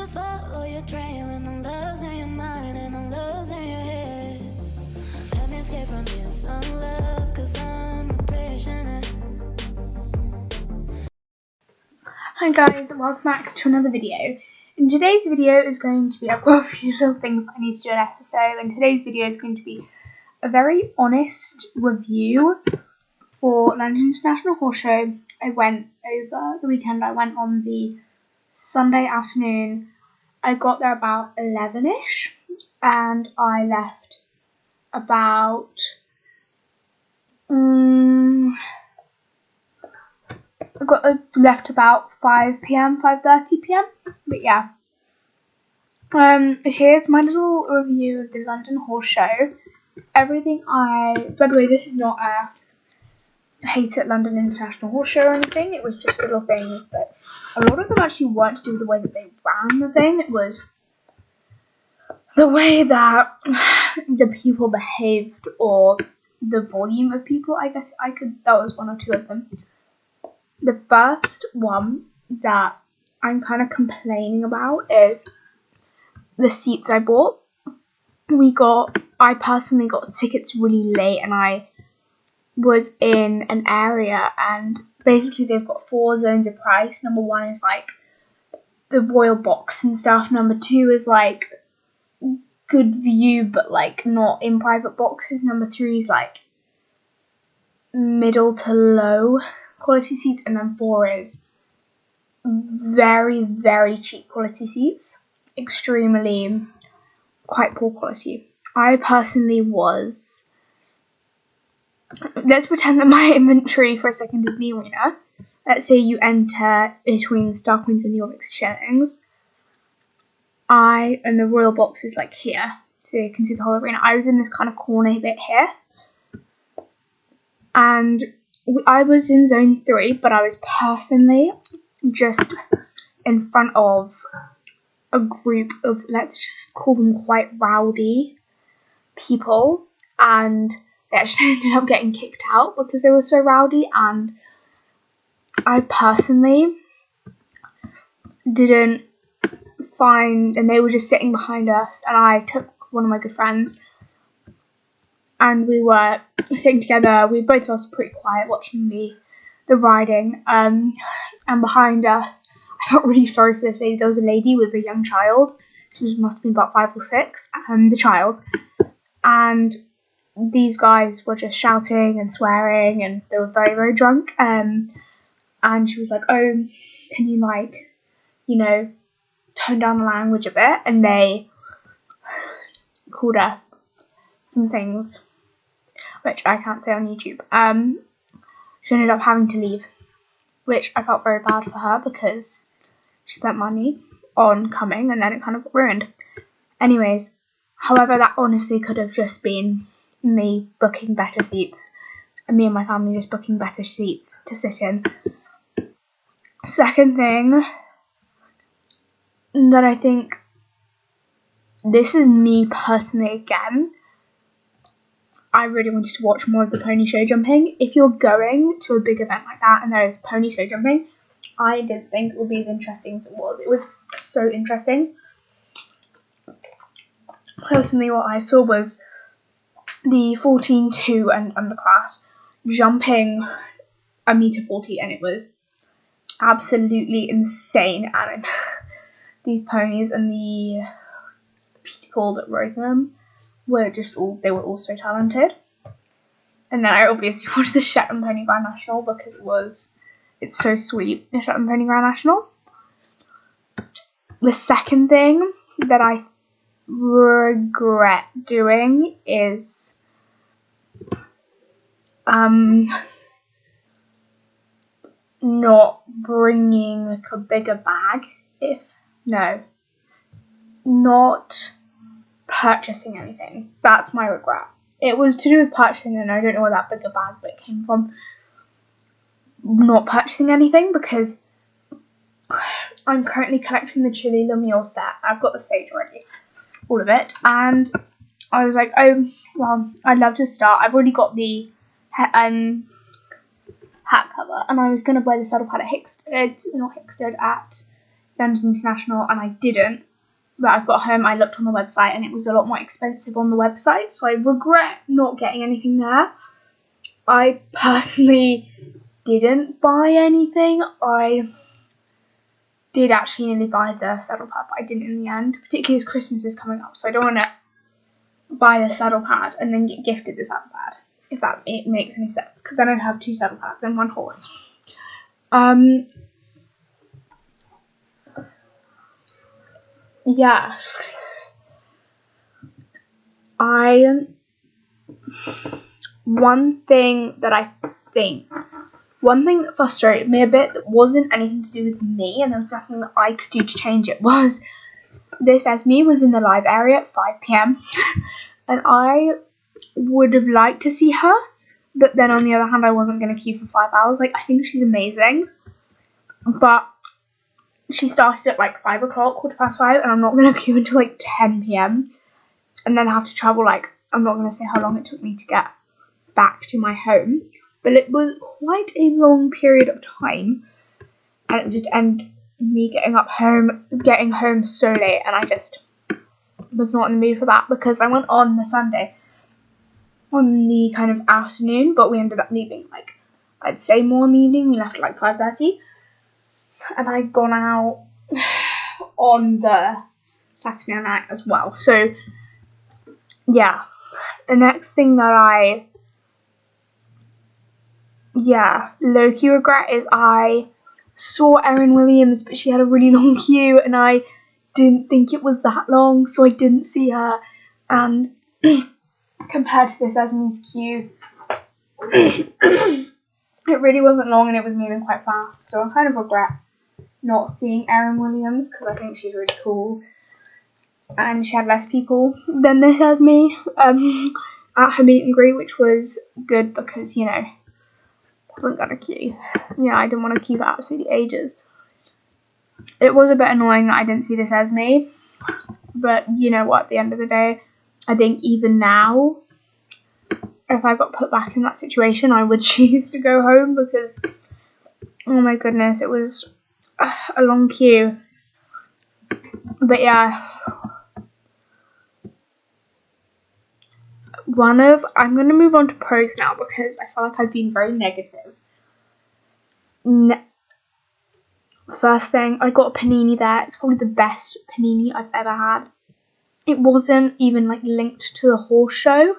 just follow your trail, and I'm losing your mind, and I'm losing your head. Let me escape from this unlove, cause I'm a prisoner. Hi guys, welcome back to another video. In today's video is going to be, I've got a few little things I need to do in SSO, and today's video is going to be a very honest review for London International Horse Show. I went over the weekend. I went on the Sunday afternoon. I got there about 11ish and I left about left about 5 p.m, 5:30 p.m. But yeah. Here's my little review of the London Horse Show. By the way, this is not a hate at London International Horse Show or anything. It was just little things that a lot of them actually weren't to do with the way that they ran the thing. It was the way that the people behaved, or the volume of people. I guess that was one or two of them. The first one that I'm kind of complaining about is the seats I bought. I personally got tickets really late, and I was in an area, and basically they've got 4 zones of price. Number 1 is like the royal box and stuff. Number 2 is like good view, but like not in private boxes. Number 3 is like middle to low quality seats, and then 4 is very, very cheap quality seats, extremely quite poor quality. I personally was, let's pretend that my inventory for a second is the arena. Let's say you enter between the Star Queens and the Onyx Shillings. And the royal box is like here, so you can see the whole arena. I was in this kind of corner bit here, and I was in zone 3, but I was personally just in front of a group of, let's just call them quite rowdy people, and they actually ended up getting kicked out because they were so rowdy, and I personally didn't find, and they were just sitting behind us, and I took one of my good friends and we were sitting together. Both of us were pretty quiet watching the riding, and behind us, I felt really sorry for this lady. There was a lady with a young child. She must have been about 5 or 6, the child. And these guys were just shouting and swearing, and they were very, very drunk. And she was like, oh, can you, like, you know, tone down the language a bit? And they called her some things, which I can't say on YouTube. She ended up having to leave, which I felt very bad for her because she spent money on coming and then it kind of got ruined. Anyways, however, that honestly could have just been me booking better seats, and me and my family just booking better seats to sit in. Second thing that I think, this is me personally again, I really wanted to watch more of the pony show jumping. If you're going to a big event like that and there is pony show jumping, I didn't think it would be as interesting as it was. It was so interesting. Personally, what I saw was the 14-2 and underclass jumping 1.40 m, and it was absolutely insane. And these ponies and the people that rode them were all so talented. And then I obviously watched the Shetland Pony Grand National because it's so sweet, the Shetland Pony Grand National. The second thing that I regret doing is not bringing like a bigger bag. Not purchasing anything. That's my regret. It was to do with purchasing, and I don't know where that bigger bag bit came from. Not purchasing anything because I'm currently collecting the Chili Lemuel set. I've got the stage already, all of it, and I was like, oh well, I'd love to start. I've already got the hat cover, and I was going to buy the saddle pad at London International, and I didn't. But I got home, I looked on the website, and it was a lot more expensive on the website, so I regret not getting anything there. I personally didn't buy anything. I did actually nearly buy the saddle pad, but I didn't in the end, particularly as Christmas is coming up, so I don't want to buy the saddle pad and then get gifted the saddle pad, if that makes any sense, because then I'd have 2 saddle pads and 1 horse. Yeah. One thing that frustrated me a bit that wasn't anything to do with me, and there was nothing that I could do to change it, was this Esme was in the live area at 5 p.m. and I would have liked to see her, but then on the other hand, I wasn't going to queue for 5 hours. Like, I think she's amazing, but she started at like 5 o'clock, 5:15, and I'm not going to queue until like 10 p.m. and then have to travel, like, I'm not going to say how long it took me to get back to my home, but it was quite a long period of time, and it would just end me getting home so late, and I just was not in the mood for that, because I went on the Sunday on the kind of afternoon, but we ended up leaving, like, I'd say more in the evening. We left at like 5:30, and I'd gone out on the Saturday night as well. So yeah, the next thing that low-key regret is I saw Erin Williams, but she had a really long queue, and I didn't think it was that long, so I didn't see her. And compared to this Esme's queue, it really wasn't long, and it was moving quite fast. So I kind of regret not seeing Erin Williams, because I think she's really cool, and she had less people than this Esme at her meet and greet, which was good because, you know, wasn't gonna queue. Yeah, I didn't want to queue for absolutely ages. It was a bit annoying that I didn't see this Esme, but you know what, at the end of the day, I think even now, if I got put back in that situation, I would choose to go home, because, oh my goodness, it was a long queue. But yeah, I'm going to move on to pros now, because I feel like I've been very negative. First thing, I got a panini there. It's probably the best panini I've ever had. It wasn't even like linked to the horse show.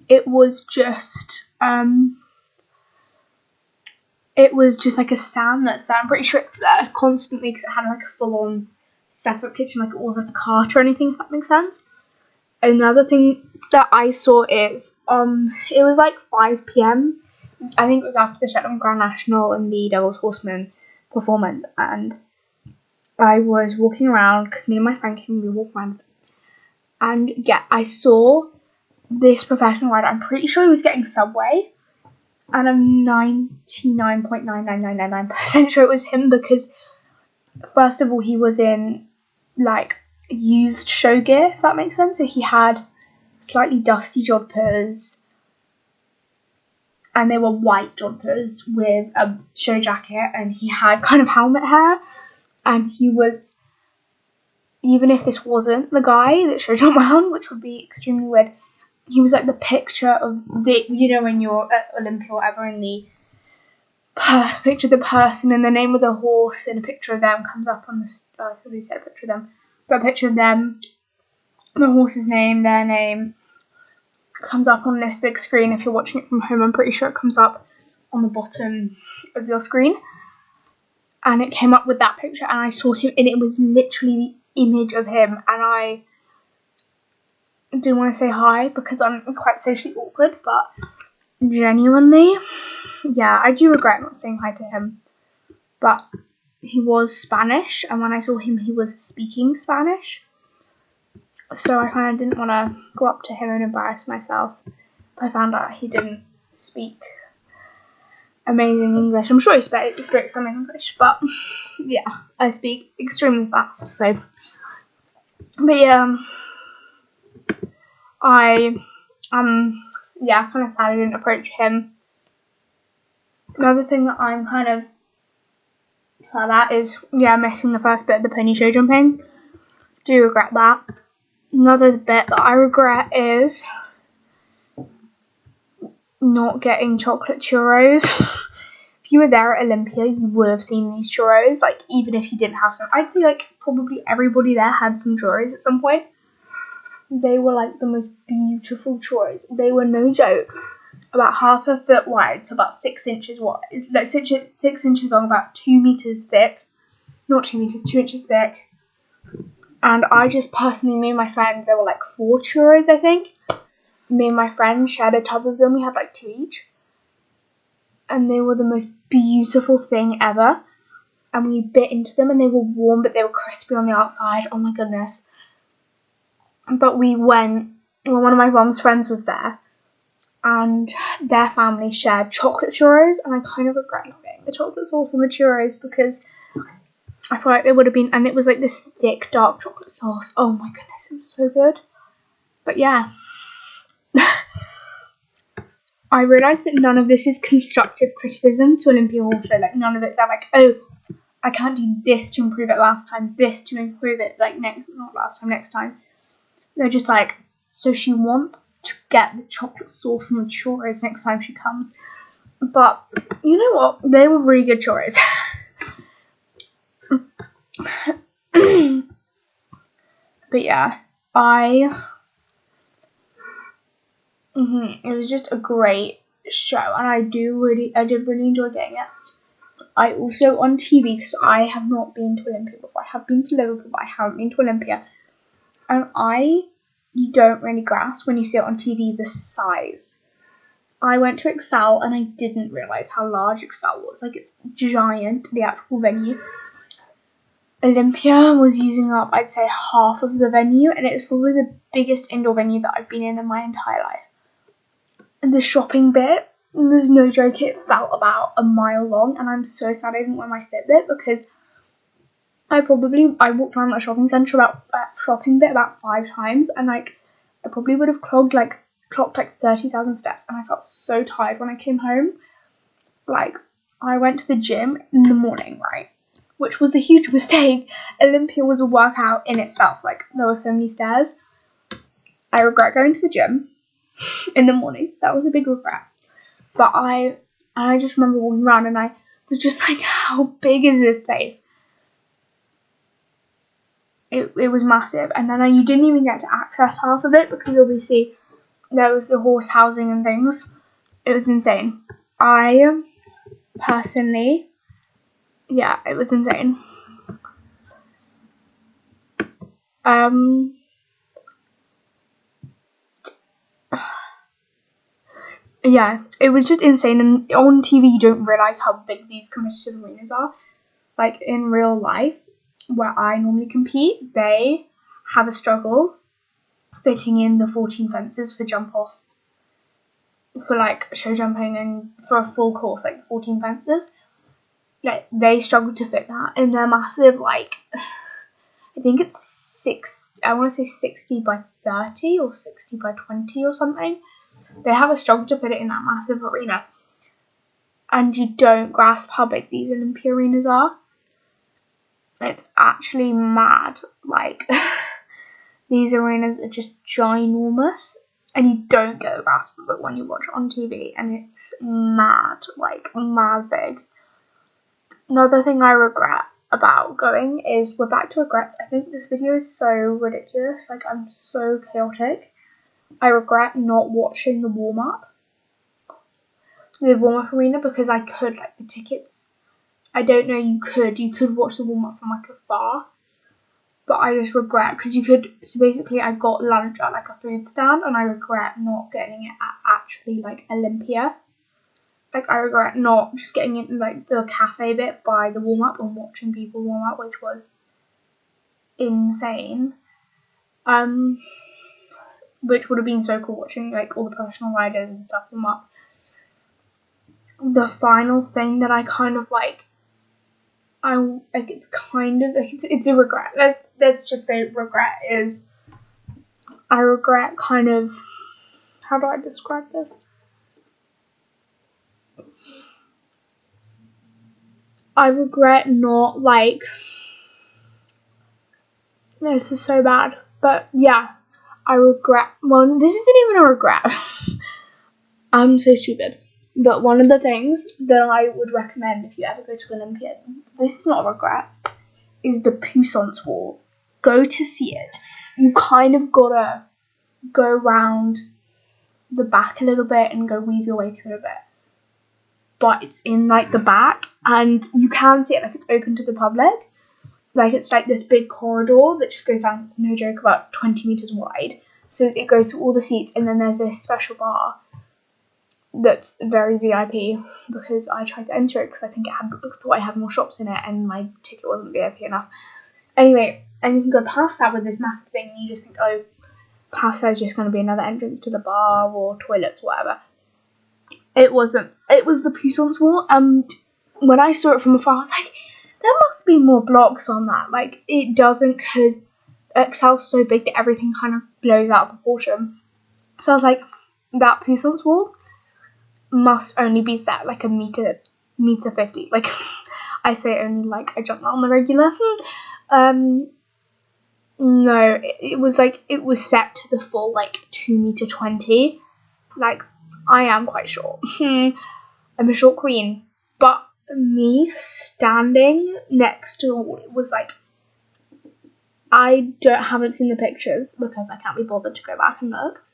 It was just like a stand that's there. I'm pretty sure it's there constantly, because it had like a full-on setup kitchen, like it wasn't a cart or anything, if that makes sense. Another thing that I saw is it was like 5 p.m. I think it was after the Shetland Grand National and the Devil's Horseman performance, and I was walking around, because me and my friend came and we walked around, and yeah, I saw this professional rider. I'm pretty sure he was getting Subway, and I'm 99.99999% sure it was him, because first of all, he was in like used show gear, if that makes sense. So he had slightly dusty jodhpurs, and they were white jodhpurs with a show jacket, and he had kind of helmet hair, and he was, even if this wasn't the guy that showed up around, which would be extremely weird, he was like the picture of the, you know, when you're at Olympia or whatever, and the picture of the person and the name of the horse, and a picture of them comes up on the, I probably said a picture of them, but a picture of them, the horse's name, their name, comes up on this big screen. If you're watching it from home, I'm pretty sure it comes up on the bottom of your screen, and it came up with that picture, and I saw him, and it was literally the image of him, and I didn't want to say hi, because I'm quite socially awkward, but genuinely, yeah, I do regret not saying hi to him, but he was Spanish, and when I saw him, he was speaking Spanish, so I kind of didn't want to go up to him and embarrass myself. But I found out he didn't speak amazing English. I'm sure he spoke some English, but yeah, I speak extremely fast, so. But yeah, I kind of sad I didn't approach him. Another thing that I'm kind of So that is, yeah, missing the first bit of the pony show jumping. Do regret that. Another bit that I regret is not getting chocolate churros. If you were there at Olympia, you would have seen these churros, like, even if you didn't have them. I'd say, like, probably everybody there had some churros at some point. They were, like, the most beautiful churros. They were, no joke, about half a foot wide, so about 6 inches wide. Like, 6 inches long, about 2 meters thick. Not 2 meters, 2 inches thick. And I just personally, me and my friend, there were, like, 4 churros, I think. Me and my friend shared a tub of them. We had, like, 2 each. And they were the most beautiful thing ever. And we bit into them and they were warm, but they were crispy on the outside. Oh my goodness. But we went, well, one of my mom's friends was there, and their family shared chocolate churros, and I kind of regret not getting the chocolate sauce on the churros because I feel like they would have been, and it was like this thick, dark chocolate sauce. Oh my goodness, it was so good. But yeah. I realised that none of this is constructive criticism to Olympia Hall Show. Like, none of it, they're like, oh, I can't do this to improve it last time, this to improve it, like, next time. They're just like, so she wants to get the chocolate sauce and the churros next time she comes. But, you know what? They were really good churros. But yeah, it was just a great show, and I did really enjoy getting it. I also, on TV, because I have not been to Olympia before. I have been to Liverpool, but I haven't been to Olympia. And you don't really grasp when you see it on TV the size. I went to Excel and I didn't realise how large Excel was. Like, it's giant, the actual venue. Olympia was using up, I'd say, half of the venue, and it was probably the biggest indoor venue that I've been in my entire life. And the shopping bit, there's no joke, it felt about a mile long, and I'm so sad I didn't wear my Fitbit because I walked around that shopping centre about 5 times, and like I probably would have clocked like 30,000 steps, and I felt so tired when I came home. Like, I went to the gym in the morning, right? Which was a huge mistake. Olympia was a workout in itself. Like, there were so many stairs. I regret going to the gym in the morning. That was a big regret. But I just remember walking around and I was just like, how big is this place? It was massive. And then you didn't even get to access half of it because obviously there was the horse housing and things. It was insane. I personally, yeah, it was insane. Yeah, it was just insane, and on TV you don't realise how big these competitive arenas are. Like, in real life, where I normally compete, they have a struggle fitting in the 14 fences for jump off, for like show jumping, and for a full course, like 14 fences. Like, they struggle to fit that in their massive, like, I think it's 60 by 30 or 60 by 20 or something. They have a struggle to fit it in that massive arena. And you don't grasp how big these Olympia arenas are. It's actually mad. Like, these arenas are just ginormous. And you don't get a grasp of it when you watch it on TV. And it's mad. Like, mad big. Another thing I regret about going is, we're back to regrets. I think this video is so ridiculous. Like, I'm so chaotic. I regret not watching the warm-up arena, because I could, like, the tickets, I don't know, you could watch the warm-up from like afar, but I just regret, because you could, so basically I got lunch at like a food stand, and I regret not getting it at actually like Olympia. Like, I regret not just getting it in like the cafe bit by the warm-up and watching people warm up, which was insane. Which would have been so cool, watching like all the professional riders and stuff warm up. The final thing that I kind of like, it's kind of like, it's a regret. Let's just say regret is, I regret kind of, how do I describe this? I regret not, like, this is so bad, but yeah, I regret, well, this isn't even a regret. I'm so stupid. But one of the things that I would recommend if you ever go to Olympiad, this is not a regret, is the Puissance Wall. Go to see it. You kind of gotta go around the back a little bit and go weave your way through a bit. But it's in, like, the back, and you can see it, like, it's open to the public. Like, it's like this big corridor that just goes down, it's no joke, about 20 meters wide. So it goes through all the seats, and then there's this special bar that's very VIP, because I tried to enter it because I think thought I had more shops in it, and my ticket wasn't VIP enough. Anyway, and you can go past that with this massive thing, and you just think, oh, past that is just going to be another entrance to the bar or toilets, whatever. It wasn't. It was the Puissance Wall, and when I saw it from afar, I was like, there must be more blocks on that. Like, it doesn't, because Excel's so big that everything kind of blows out of proportion. So I was like, that Puissance Wall must only be set like a meter 50. Like, I say only like I jump on the regular. No, it was like, it was set to the full like 2.20 meters. Like, I am quite short. I'm a short queen. But me standing next to the wall, it was like, I haven't seen the pictures because I can't be bothered to go back and look.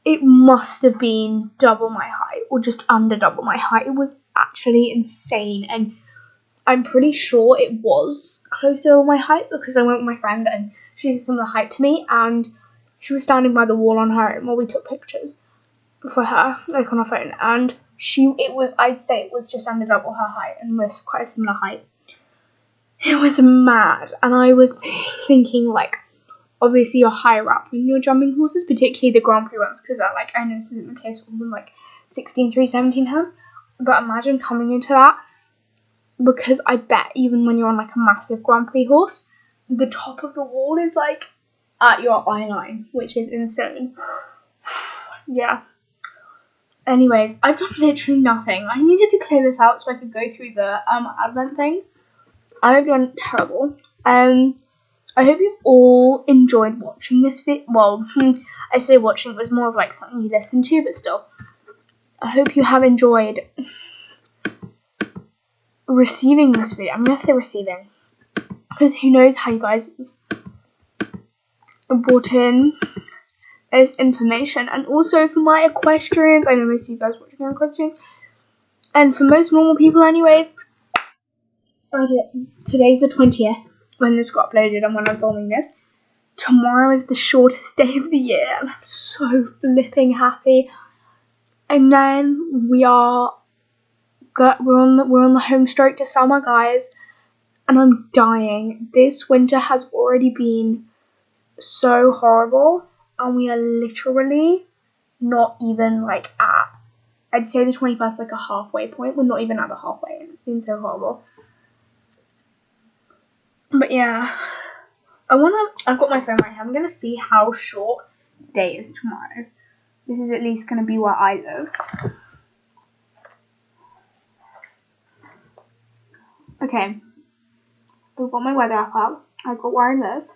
It must have been double my height or just under double my height. It was actually insane, and I'm pretty sure it was closer to my height because I went with my friend and she's a similar height to me, and she was standing by the wall on her own while we took pictures for her, like on her phone, and I'd say it was just under double her height, and we're quite a similar height. It was mad, and I was thinking, like, obviously you're higher up when you're jumping horses, particularly the Grand Prix ones, because that, like, I know this isn't the case for them, like 16.3, 17 hands, but imagine coming into that, because I bet even when you're on like a massive Grand Prix horse, the top of the wall is like at your eye line, which is insane. Yeah. Anyways, I've done literally nothing. I needed to clear this out so I could go through the advent thing. I've done terrible. I hope you've all enjoyed watching this video. Well, I say watching, it was more of like something you listen to, but still. I hope you have enjoyed receiving this video. I'm going to say receiving, because who knows how you guys brought in this information. And also for my equestrians, I know most of you guys watching are equestrians, and for most normal people anyways, today's the 20th when this got uploaded and when I'm filming this. Tomorrow is the shortest day of the year, and I'm so flipping happy. And then we're on the home stroke to summer, guys, and I'm dying. This winter has already been so horrible, and we are literally not even like at, I'd say the 21st is like a halfway point. We're not even at the halfway, and it's been so horrible. But yeah, I've got my phone right here. I'm gonna see how short the day is tomorrow. This is at least gonna be where I live. Okay, I've got my weather app up. I've got where I live.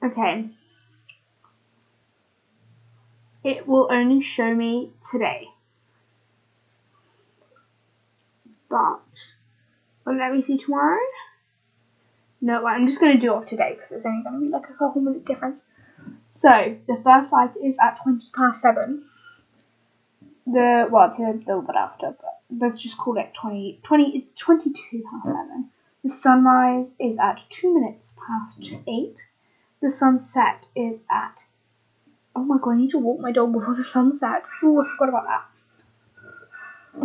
Okay. It will only show me today. But let me see tomorrow. No, I'm just going to do it off today because it's only going to be like a couple minutes difference. So, the first light is at 7:20. It's a little bit after, but let's just call it 22:07. The sunrise is at 8:02. The sunset is at, oh my god, I need to walk my dog before the sunset. Oh, I forgot about that.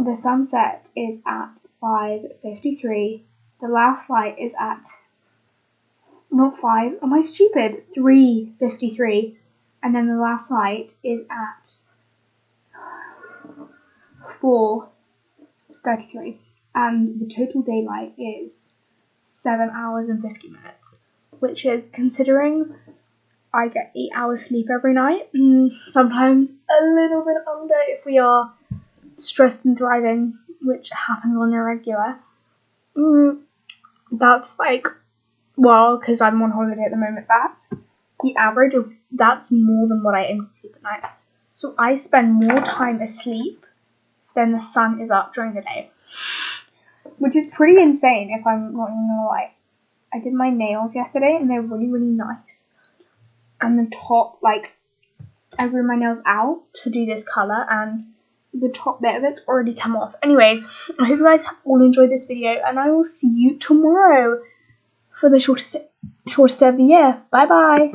The sunset is at 5:53. The last light is at, not 5, am I stupid? 3:53. And then the last light is at 4:33. And the total daylight is 7 hours and 50 minutes. Which is, considering I get 8 hours sleep every night, sometimes a little bit under if we are stressed and thriving, which happens on a regular. That's like, well, because I'm on holiday at the moment, that's the average of, that's more than what I aim to sleep at night. So I spend more time asleep than the sun is up during the day, which is pretty insane if I'm not even gonna lie. I did my nails yesterday and they're really, really nice. And the top, like, I grew my nails out to do this colour and the top bit of it's already come off. Anyways, I hope you guys have all enjoyed this video and I will see you tomorrow for the shortest day of the year. Bye bye.